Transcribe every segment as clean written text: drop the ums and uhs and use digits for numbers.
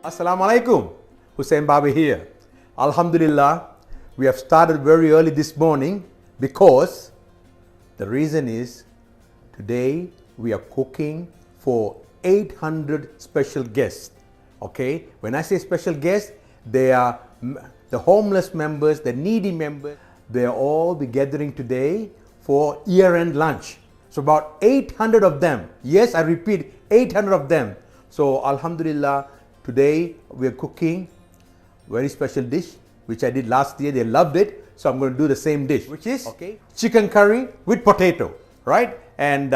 Assalamu alaikum. Hussain Baba here. Alhamdulillah, we have started very early this morning because the reason is today we are cooking for 800 special guests. Okay, when I say special guests, they are the homeless members, the needy members. They are all be gathering today for year-end lunch. So about 800 of them. Yes, I repeat, 800 of them. So Alhamdulillah, today we are cooking very special dish which I did last year. They loved it, so I'm going to do the same dish, which is chicken curry with potato, right? And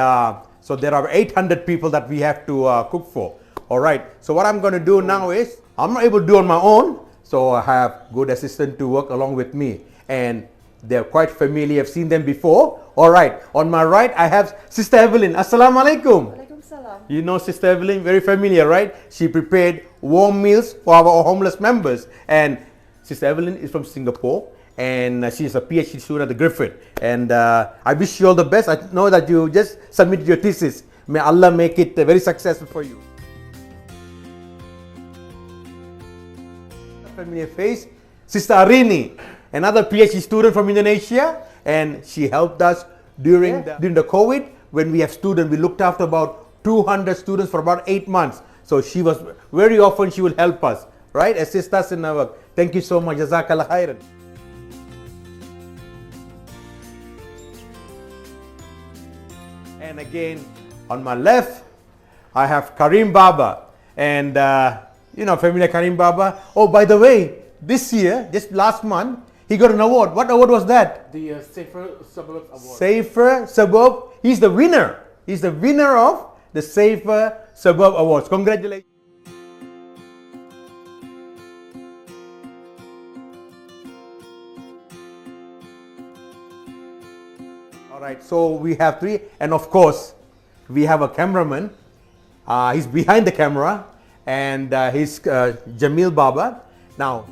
so there are 800 people that we have to cook for. All right. So what I'm going to do now is I'm not able to do on my own, so I have good assistant to work along with me, and they're quite familiar. I've seen them before. All right. On my right, I have Sister Evelyn. Assalamu alaikum. You know Sister Evelyn, very familiar, right? She prepared warm meals for our homeless members. And Sister Evelyn is from Singapore, and she's a PhD student at the Griffith. And I wish you all the best. I know that you just submitted your thesis. May Allah make it very successful for you. Familiar face, Sister Arini, another PhD student from Indonesia, and she helped us during the COVID. When we have students, we looked after about 200 students for about 8 months. So she was very often, she will help us, right? Assist us in our work. Thank you so much. Jazakallah khairan. And again, on my left, I have Kareem Baba. And you know, familiar Kareem Baba. Oh, by the way, this year, just last month, he got an award. What award was that? The Safer Suburb Award. Safer Suburb. He's the winner. He's the winner of the Safer Suburb Awards. Congratulations. All right, so we have 3, and of course, we have a cameraman. He's behind the camera, and he's Jameel Baba. Now,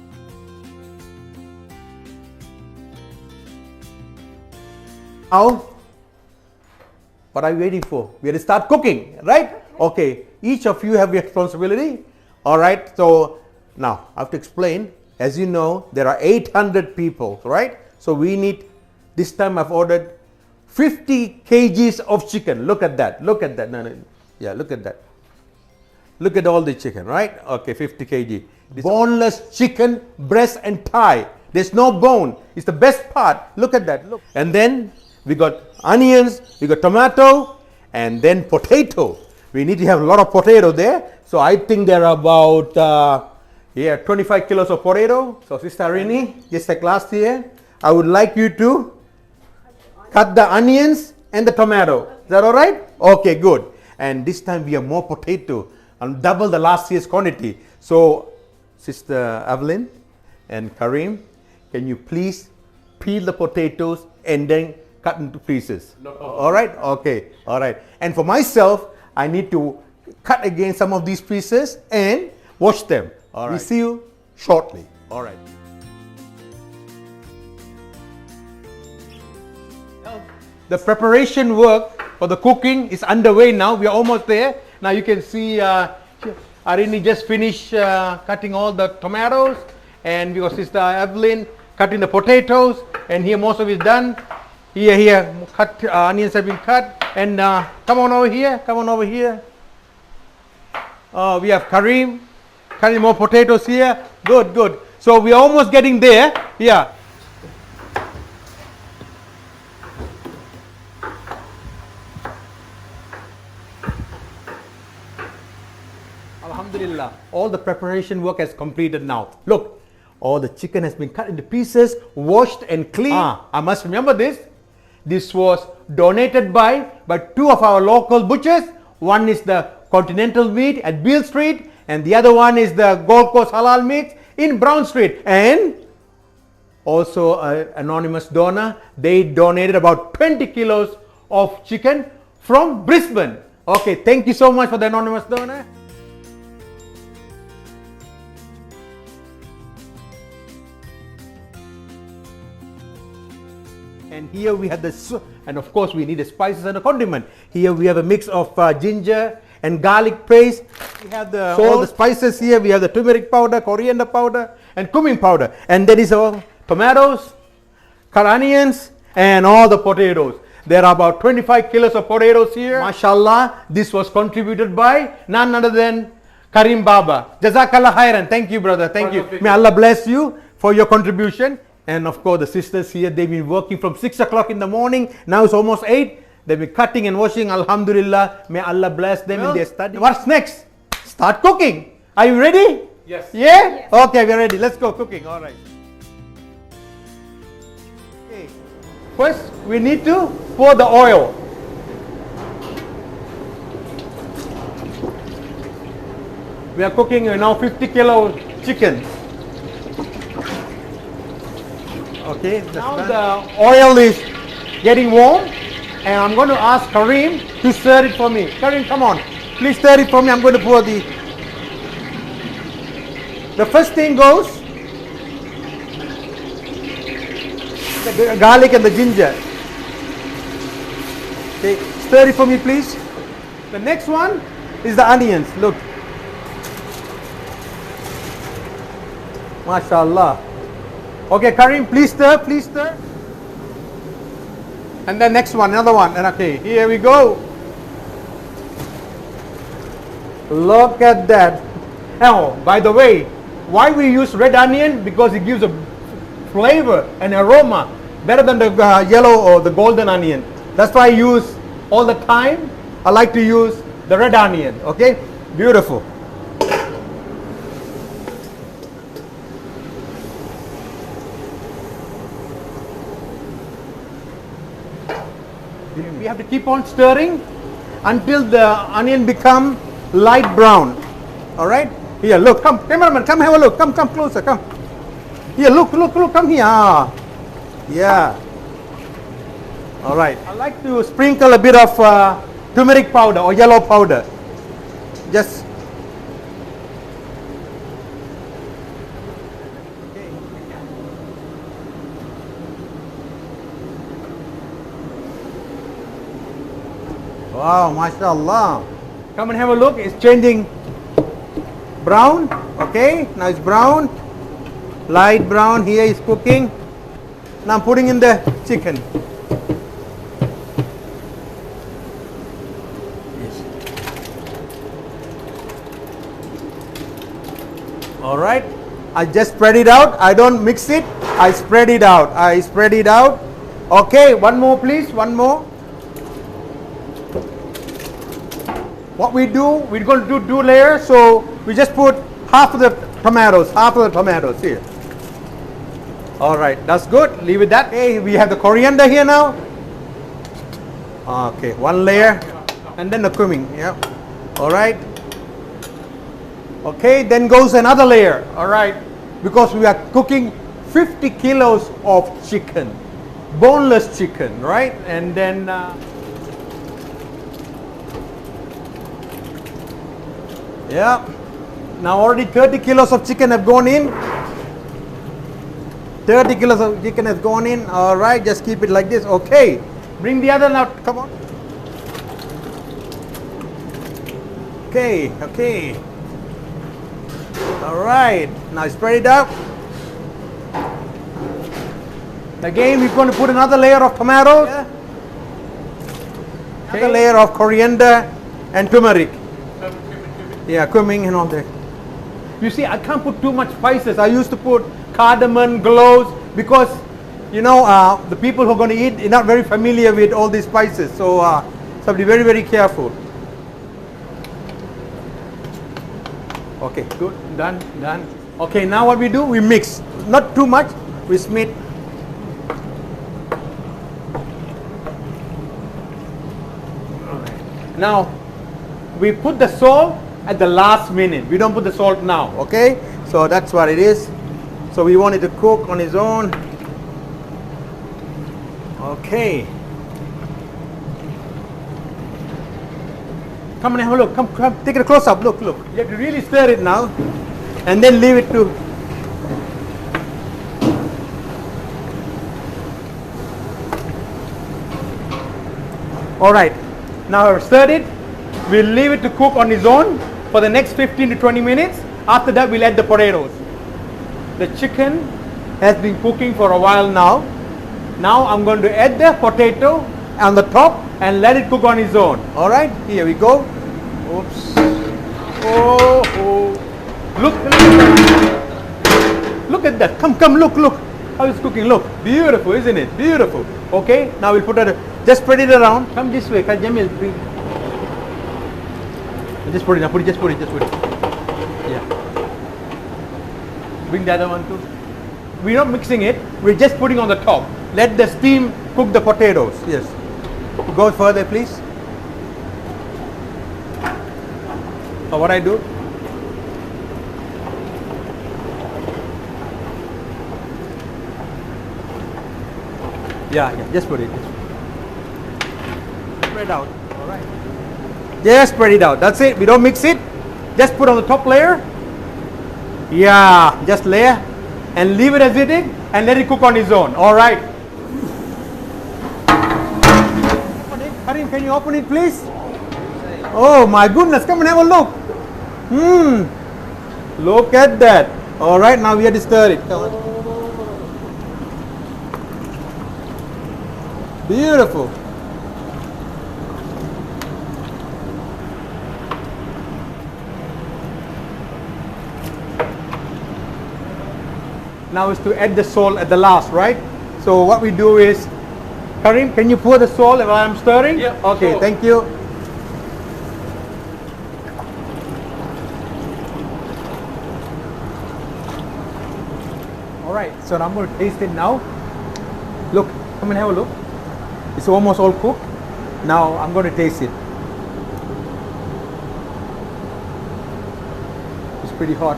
what are you waiting for? We have to start cooking, right? Okay, each of you have your responsibility. All right, so now I have to explain. As you know, there are 800 people, right? So we need, this time I've ordered 50 kgs of chicken. Look at that. Look at that. No. Yeah, look at that. Look at all the chicken, right? Okay, 50 kg. Boneless chicken, breast and thigh. There's no bone. It's the best part. Look at that. Look. And then we got onions, we got tomato, and then potato. We need to have a lot of potato there. So I think there are about 25 kilos of potato. So Sister Arini, just like last year, I would like you to cut the onions and the tomato. Is that all right? Okay, good. And this time we have more potato and double the last year's quantity. So Sister Evelyn and Kareem, can you please peel the potatoes and then cut into pieces? No problem. All right? Okay. All right. And for myself, I need to cut again some of these pieces and wash them. All right. We see you shortly. All right. The preparation work for the cooking is underway now. We are almost there. Now you can see Arini just finished cutting all the tomatoes, and we got Sister Evelyn cutting the potatoes, and here most of it is done. Here, onions have been cut, and come on over here. We have Kareem cutting more potatoes here. Good. So we are almost getting there. Yeah. Alhamdulillah, all the preparation work has completed now. Look, all the chicken has been cut into pieces, washed and cleaned. I must remember this. This was donated by 2 of our local butchers. One is the Continental meat at Beale Street, and the other one is the Gold Coast Halal meat in Brown Street. And also an anonymous donor, they donated about 20 kilos of chicken from Brisbane. Okay, thank you so much for the anonymous donor. And here we have the, and of course we need the spices and the condiment. Here we have a mix of ginger and garlic paste. We have all the spices here. We have the turmeric powder, coriander powder, and cumin powder. And there is our tomatoes, onions, and all the potatoes. There are about 25 kilos of potatoes here. MashaAllah, this was contributed by none other than Kareem Baba. Jazakallah khairan. Thank you, brother. Thank you. May Allah bless you for your contribution. And of course, the sisters here, they've been working from 6 o'clock in the morning. Now it's almost 8. They've been cutting and washing. Alhamdulillah. May Allah bless them in their study. What's next? Start cooking. Are you ready? Yes. Yeah? Yes. Okay, we're ready. Let's go cooking. All right. Okay. First, we need to pour the oil. We are cooking now 50 kilo chicken. Okay, now the oil is getting warm, and I'm going to ask Kareem to stir it for me. Kareem, come on. Please stir it for me. I'm going to pour the first thing goes the garlic and the ginger. Okay, stir it for me, please. The next one is the onions. Look. MashaAllah. Okay, Kareem, please stir, please stir. And then next one, another one. And okay, here we go. Look at that. Now, by the way, why we use red onion? Because it gives a flavor and aroma better than the yellow or the golden onion. That's why I use all the time. I like to use the red onion. Okay, beautiful. We have to keep on stirring until the onion become light brown. All right. Here, look. Come, cameraman. Come have a look. Come closer. Come. Here, look. Come here. Yeah. All right. I like to sprinkle a bit of turmeric powder or yellow powder. Just. Wow, mashallah. Come and have a look. It's changing brown. Okay, now it's brown. Light brown. Here is cooking. Now I'm putting in the chicken. Yes. All right. I just spread it out. I don't mix it. I spread it out. Okay, one more please. One more. What we do, we're going to do 2 layers, so we just put half of the tomatoes here. All right, that's good. Leave it that. Okay, we have the coriander here now. Okay, 1 layer, and then the cumin. Yeah. All right. Okay, then goes another layer. All right, because we are cooking 50 kilos of chicken, boneless chicken, right? And then. Yeah, now already 30 kilos of chicken have gone in. 30 kilos of chicken has gone in. All right, just keep it like this. Okay, bring the other now. Come on. Okay. All right, now spread it out. Again, we're going to put another layer of tomatoes. Yeah. Okay. Another layer of coriander and turmeric. Yeah, cumin and all that. You see, I can't put too much spices. I used to put cardamom, cloves, because the people who are going to eat are not very familiar with all these spices. So, so be very, very careful. Okay, good, done. Okay, now what we do? We mix. Not too much. We smith. All right. Now, we put the salt at the last minute. We don't put the salt now, okay? So that's what it is. So we want it to cook on its own. Okay. Come and have a look. Come, take it a close up. Look. You have to really stir it now, and then leave it to. All right. Now I've stirred it. We'll leave it to cook on its own for the next 15 to 20 minutes. After that, we'll add the potatoes. The chicken has been cooking for a while now. Now I'm going to add the potato on the top and let it cook on its own. All right, here we go. Oops. Oh, oh. Look at that. Come, look. How it's cooking. Look, beautiful, isn't it? Beautiful. Okay, now we'll put it. Just spread it around. Come this way, Jameel. Just put it. Now just put it. Yeah. Bring the other one too. We're not mixing it. We're just putting on the top. Let the steam cook the potatoes. Yes. Go further, please. So what I do? Yeah. Just put it. Spread out. All right. Just spread it out. That's it. We don't mix it. Just put on the top layer. Yeah. Just layer and leave it as it is and let it cook on its own. All right. Kareem, can you open it, please? Oh my goodness! Come and have a look. Look at that. All right. Now we have to stir it. Come on. Beautiful. Now is to add the salt at the last, right? So what we do is, Kareem, can you pour the salt while I'm stirring? Yeah. Okay, sure. thank you. All right, so I'm going to taste it now. Look, come and have a look. It's almost all cooked. Now I'm going to taste it. It's pretty hot.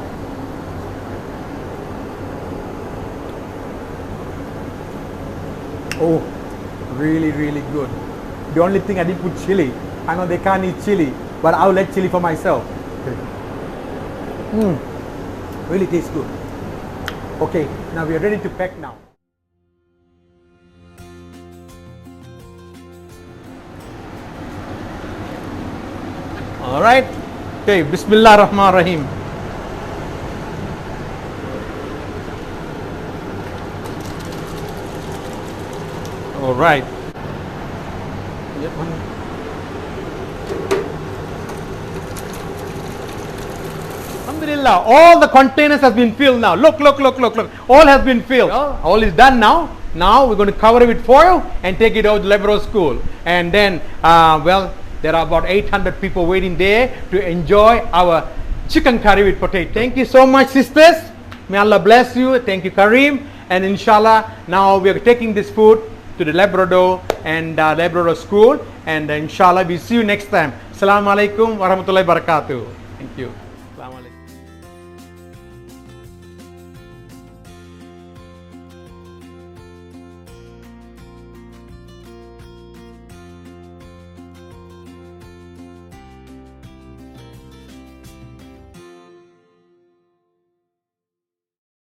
Oh, really good. The only thing I didn't put chili. I know they can't eat chili, but I'll let chili for myself. Really tastes good. Okay, now we are ready to pack now. All right. Okay, Bismillah Rahman Rahim. All right. Yep. Alhamdulillah, all the containers has been filled now. Look. All has been filled. All is done now. Now we're going to cover it with foil and take it out to Labrador School. And then, there are about 800 people waiting there to enjoy our chicken curry with potato. Thank you so much, sisters. May Allah bless you. Thank you, Kareem. And inshallah, now we are taking this food to the Labrador and Labrador School. And inshallah, we'll see you next time. Assalamu alaikum wa rahmatullahi wa barakatuh. Thank you. Assalamu alaikum.